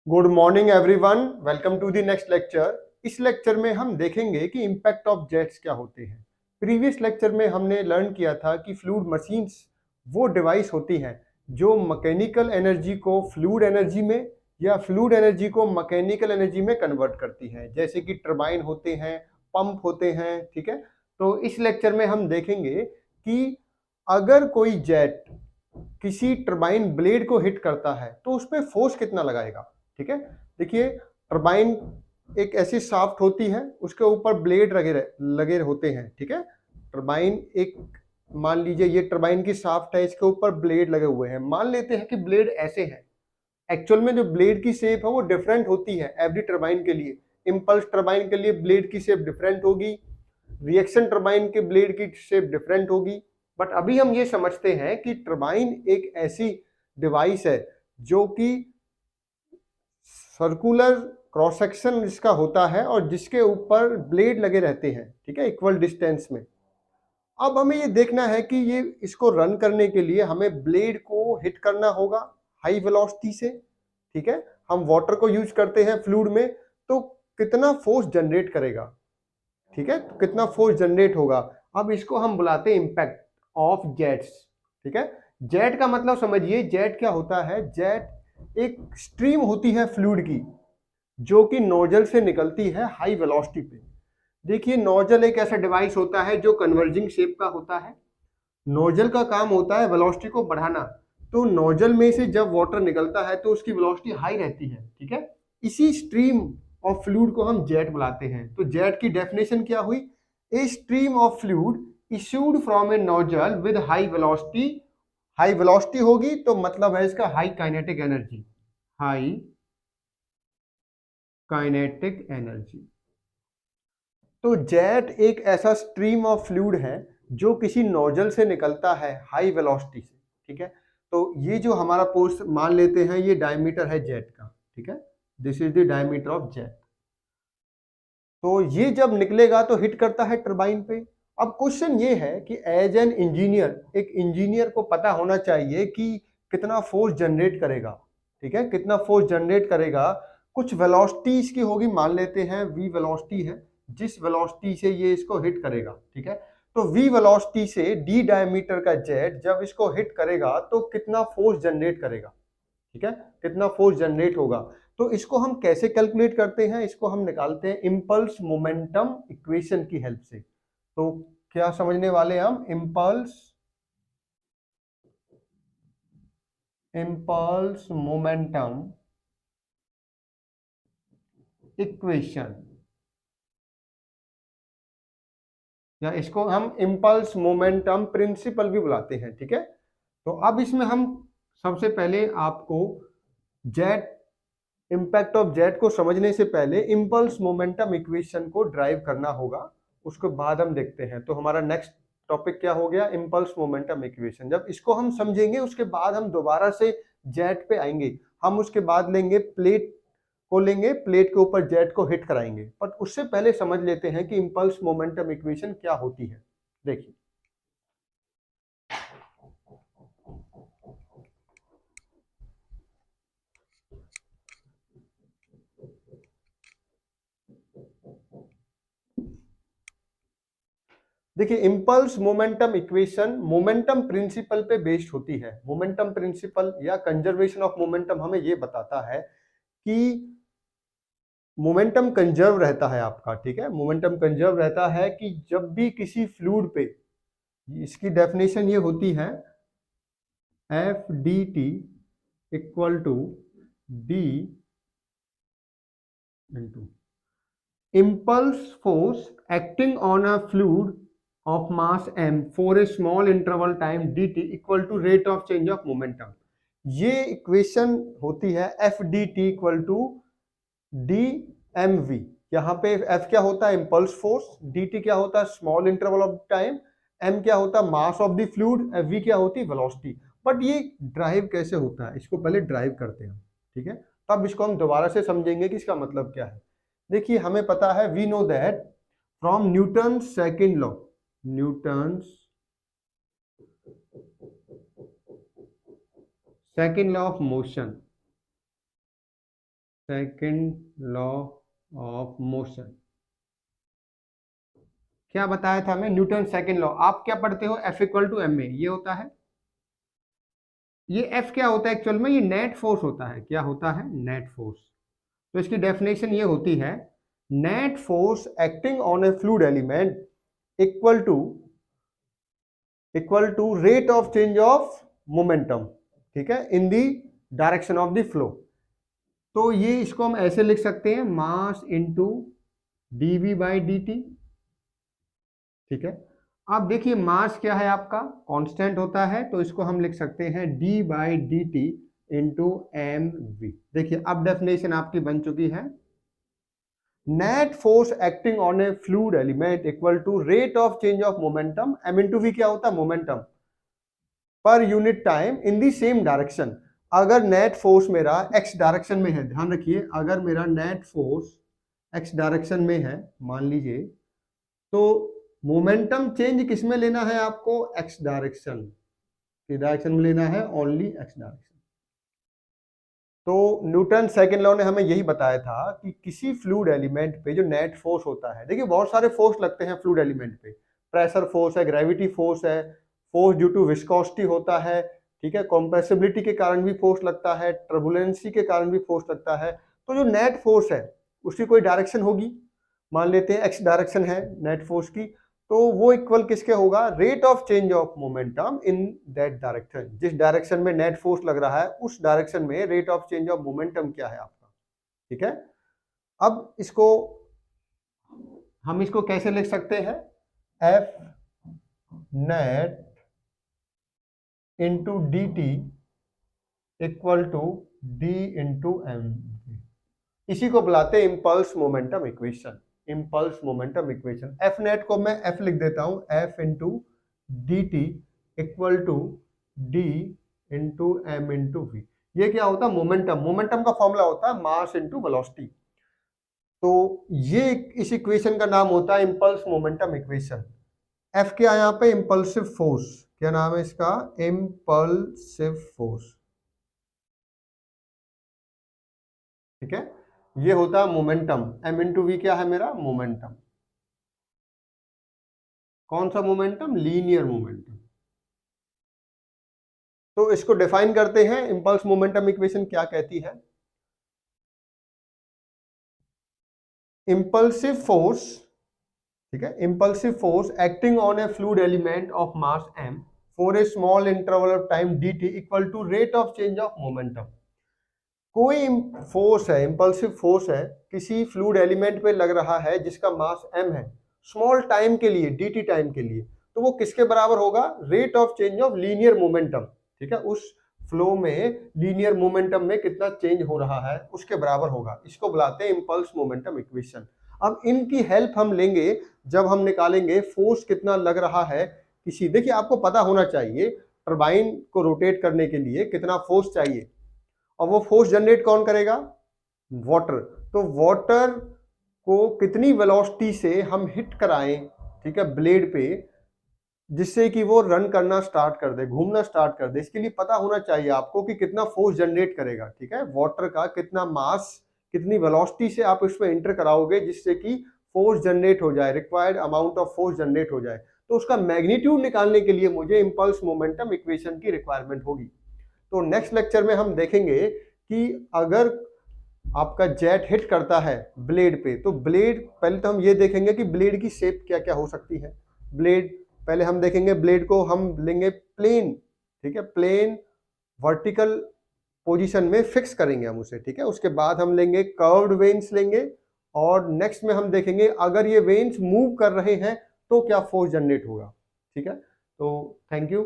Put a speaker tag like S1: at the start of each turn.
S1: Good morning everyone, welcome to the next lecture. इस lecture में हम देखेंगे कि इम्पैक्ट ऑफ जेट्स क्या होते हैं। प्रीवियस लेक्चर में हमने लर्न किया था कि फ्लूइड मशीन्स वो डिवाइस होती हैं जो मैकेनिकल एनर्जी को फ्लूइड एनर्जी में या फ्लूइड एनर्जी को मैकेनिकल एनर्जी में कन्वर्ट करती हैं, जैसे कि टरबाइन होते हैं, पंप होते हैं। ठीक है, तो इस लेक्चर में हम देखेंगे कि अगर कोई जेट किसी टरबाइन ब्लेड को हिट करता है तो उस पर फोर्स कितना लगाएगा। ठीक है, देखिए, टरबाइन एक ऐसी शाफ्ट होती है, उसके ऊपर ब्लेड लगे लगे होते हैं। ठीक है, टरबाइन एक, मान लीजिए ये टरबाइन की शाफ्ट है, इसके ऊपर ब्लेड लगे हुए हैं। मान लेते हैं कि ब्लेड ऐसे हैं। एक्चुअल में जो ब्लेड की शेप है वो डिफरेंट होती है एवरी टरबाइन के लिए। इंपल्स टरबाइन के लिए ब्लेड की शेप डिफरेंट होगी, रिएक्शन टरबाइन के ब्लेड की शेप डिफरेंट होगी। बट अभी हम ये समझते हैं कि टरबाइन एक ऐसी डिवाइस है जो कि सर्कुलर क्रॉस सेक्शन जिसका होता है और जिसके ऊपर ब्लेड लगे रहते हैं। ठीक है, इक्वल डिस्टेंस में। अब हमें ये देखना है कि ये इसको रन करने के लिए हमें ब्लेड को हिट करना होगा हाई वेलोसिटी से। ठीक है, हम वाटर को यूज करते हैं फ्लूइड में, तो कितना फोर्स जनरेट करेगा। ठीक है, तो कितना फोर्स जनरेट होगा। अब इसको हम बुलाते हैं इंपैक्ट ऑफ जेट्स। ठीक है, जेट का मतलब समझिए, जेट क्या होता है। जेट एक स्ट्रीम होती है फ्लूइड की जो कि नोजल से निकलती है हाई वेलोसिटी पे। देखिए, नोजल एक ऐसा डिवाइस होता है जो कन्वर्जिंग शेप का होता है। नोजल का काम होता है वेलोसिटी को बढ़ाना। तो नोजल में से जब वाटर निकलता है तो उसकी वेलोसिटी हाई रहती है। ठीक है, इसी स्ट्रीम ऑफ फ्लूइड को हम जेट बुलाते हैं। तो जेट की डेफिनेशन क्या हुई, a stream of fluid issued from A nozzle with high velocity. High velocity होगी तो मतलब है इसका high kinetic energy, high kinetic energy. तो जेट एक ऐसा स्ट्रीम ऑफ फ्लूइड है जो किसी नोजल से निकलता है हाई वेलोसिटी से। ठीक है, तो ये जो हमारा पोर्स मान लेते हैं, ये डायमीटर है जेट का। ठीक है, this is the diameter of jet. तो ये जब निकलेगा तो हिट करता है टरबाइन पे। अब क्वेश्चन ये है कि एज एन इंजीनियर, एक इंजीनियर को पता होना चाहिए कि कितना फोर्स जनरेट करेगा। ठीक है, कितना फोर्स जनरेट करेगा। कुछ वेलोसिटी इसकी होगी, मान लेते हैं v वेलोसिटी है, जिस वेलोसिटी से ये इसको हिट करेगा। ठीक है, तो v वेलोसिटी से d डायमीटर का जेट जब इसको हिट करेगा तो कितना फोर्स जनरेट करेगा। ठीक है, कितना फोर्स जनरेट होगा। तो इसको हम कैसे कैलकुलेट करते हैं, इसको हम निकालते हैं इम्पल्स मोमेंटम इक्वेशन की हेल्प से। तो क्या समझने वाले हैं हम, इम्पल्स मोमेंटम इक्वेशन, या इसको हम इम्पल्स मोमेंटम प्रिंसिपल भी बुलाते हैं। ठीक है, तो अब इसमें हम सबसे पहले आपको जेट, इम्पैक्ट ऑफ जेट को समझने से पहले इम्पल्स मोमेंटम इक्वेशन को ड्राइव करना होगा। उसके बाद हम देखते हैं। तो हमारा नेक्स्ट टॉपिक क्या हो गया, इम्पल्स मोमेंटम इक्वेशन। जब इसको हम समझेंगे उसके बाद हम दोबारा से जेट पे आएंगे। हम उसके बाद लेंगे प्लेट को, लेंगे प्लेट के ऊपर जेट को हिट कराएंगे। पर उससे पहले समझ लेते हैं कि इम्पल्स मोमेंटम इक्वेशन क्या होती है। देखिए, देखिए, impulse momentum equation momentum principle पे बेस्ड होती है। मोमेंटम प्रिंसिपल या कंजर्वेशन ऑफ मोमेंटम हमें ये बताता है कि मोमेंटम कंजर्व रहता है आपका। ठीक है, मोमेंटम कंजर्व रहता है कि जब भी किसी फ्लूइड पे, इसकी डेफिनेशन ये होती है, F D T equal to D into impulse force acting on a fluid of mass m for a small interval time dt equal to rate of change of momentum। ये equation होती है F D T equal to D M V. यहाँ पे F क्या होता है, impulse force, D T क्या होता है, small interval of time, M क्या होता है, mass of the fluid, V क्या होती है, वेलोसिटी। बट ये ड्राइव कैसे होता है, इसको पहले ड्राइव करते हैं। ठीक है, तब इसको हम दोबारा से समझेंगे कि इसका मतलब क्या है। देखिए, हमें पता है, we know that from Newton second law, Newton second law of motion, second law of motion. क्या बताया था हमें? Newton second law. आप क्या पढ़ते हो? F equal to M A, ये होता है। ये F क्या होता है एक्चुअल में? ये नेट फोर्स होता है। क्या होता है? Net force. तो इसकी डेफिनेशन ये होती है, net force acting on a fluid element equal to rate of change of momentum, ठीक है, in the direction of the flow. तो ये इसको हम ऐसे लिख सकते हैं, mass into dv by dt, ठीक है। अब देखिए मास क्या है आपका? कांस्टेंट होता है, तो इसको हम लिख सकते हैं d by D T into M V. देखिए अब डेफिनेशन आपकी बन चुकी है, net force acting on a fluid element equal to rate of change of momentum, M into V क्या होता है? Momentum per unit time in the same direction. अगर नेट फोर्स मेरा x डायरेक्शन में है, ध्यान रखिए, अगर मेरा नेट फोर्स x डायरेक्शन में है मान लीजिए, तो मोमेंटम चेंज किस में लेना है आपको? x डायरेक्शन की डायरेक्शन में लेना है, ओनली x डायरेक्शन। तो न्यूटन सेकंड लॉ ने हमें यही बताया था कि किसी फ्लूइड एलिमेंट पे जो नेट फोर्स होता है, देखिए बहुत सारे फोर्स लगते हैं फ्लूइड एलिमेंट पे, प्रेशर फोर्स है, ग्रेविटी फोर्स है, फोर्स ड्यू टू विस्कोसिटी होता है, ठीक है, कॉम्प्रेसिबिलिटी के कारण भी फोर्स लगता है, टर्बुलेंसी के कारण भी फोर्स लगता है। तो जो नेट फोर्स है उसकी कोई डायरेक्शन होगी, मान लेते हैं x डायरेक्शन है नेट फोर्स की, तो वो इक्वल किसके होगा? Rate of change of momentum in that direction. जिस डायरेक्शन में नेट फोर्स लग रहा है उस डायरेक्शन में rate of change of momentum क्या है आपका, ठीक है। अब इसको हम इसको कैसे लिख सकते हैं? F net into D T equal to D into M. इसी को बुलाते हैं impulse momentum equation. Impulse momentum equation, F net को मैं एफ लिख देता हूं, F into D T equal to D into M into V. ये क्या होता है? मोमेंटम। मोमेंटम का फॉर्मूला होता है मास इंटू वेलोसिटी। तो ये इस इक्वेशन का नाम होता है इम्पल्स मोमेंटम इक्वेशन। एफ क्या है यहाँ पे? Impulsive force. क्या नाम है इसका? इम्पल्सिव फोर्स, ठीक है। ये होता है मोमेंटम। एम इंटू वी क्या है मेरा? मोमेंटम। कौन सा मोमेंटम? Linear momentum. तो इसको डिफाइन करते हैं, इंपल्स मोमेंटम इक्वेशन क्या कहती है? इंपल्सिव फोर्स, ठीक है, impulsive force acting on a fluid element of mass m for a small interval of time dt equal to rate of change of momentum. कोई फोर्स है, impulsive force है, किसी fluid element पे लग रहा है जिसका मास m है, स्मॉल टाइम के लिए, dt टाइम के लिए, तो वो किसके बराबर होगा? Rate of change of linear momentum, ठीक है। उस फ्लो में लीनियर मोमेंटम में कितना चेंज हो रहा है उसके बराबर होगा। इसको बुलाते हैं इंपल्स मोमेंटम इक्वेशन। अब इनकी हेल्प हम लेंगे जब हम निकालेंगे फोर्स कितना लग रहा है किसी, देखिए आपको पता होना चाहिए टरबाइन को रोटेट करने के लिए कितना फोर्स चाहिए, और वो फोर्स जनरेट कौन करेगा? वाटर। तो वाटर को कितनी वेलोसिटी से हम हिट कराएं, ठीक है, ब्लेड पे, जिससे कि वो रन करना स्टार्ट कर दे, घूमना स्टार्ट कर दे। इसके लिए पता होना चाहिए आपको कि कितना फोर्स जनरेट करेगा, ठीक है, वाटर का कितना मास, कितनी वेलोसिटी से आप उसमें एंटर कराओगे जिससे कि फोर्स जनरेट हो जाए, required amount of force generate हो जाए। तो उसका मैग्नीट्यूड निकालने के लिए मुझे इंपल्स मोमेंटम इक्वेशन की रिक्वायरमेंट होगी। तो नेक्स्ट लेक्चर में हम देखेंगे कि अगर आपका जेट हिट करता है ब्लेड पे, तो ब्लेड, पहले तो हम ये देखेंगे कि ब्लेड की शेप क्या क्या हो सकती है। ब्लेड पहले हम देखेंगे, ब्लेड को हम लेंगे प्लेन, ठीक है, प्लेन वर्टिकल पोजीशन में फिक्स करेंगे हम उसे, ठीक है। उसके बाद हम लेंगे कर्व्ड वेन्स लेंगे, और नेक्स्ट में हम देखेंगे अगर ये वेन्स मूव कर रहे हैं तो क्या फोर्स जनरेट होगा, ठीक है। तो थैंक यू।